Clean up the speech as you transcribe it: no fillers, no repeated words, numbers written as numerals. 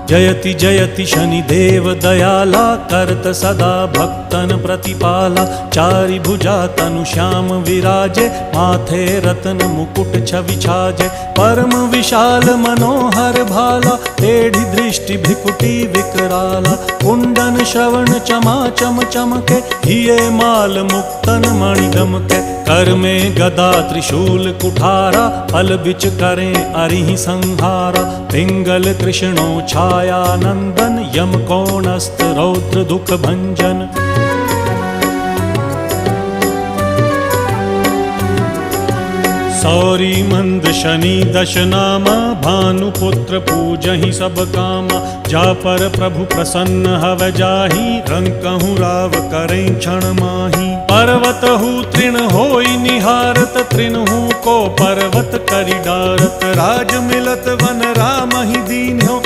जयति जयति शनिदेव दयाला, करत सदा भक्तन प्रतिपाला। चारि भुजा तनु श्याम विराजे, माथे रत्न मुकुट छवि छाजे। परम विशाल मनोहर भाला, टेढ़ी दृष्टि भ्रिकुटी विकराला। कुंडन श्रवण चमाचम चमके, हिये माल मुक्तन मणि दमके। कर में गदा त्रिशूल कुठारा, फल बिच करें अरिहि संहारा। पिंगल कृष्णो छाया नंदन, यम कोणस्थ रौद्र दुख भंजन। सौरी मंद शनि दश नामा, भानुपुत्र पूजहि सब कामा। जा पर प्रभु प्रसन्न हव जाहि, रंकहु राव करें क्षण माही। पर्वत हु तृण होई निहारत, तृणहु को पर्वत करि डारत। राज मिलत वन राम ही दीन्हो,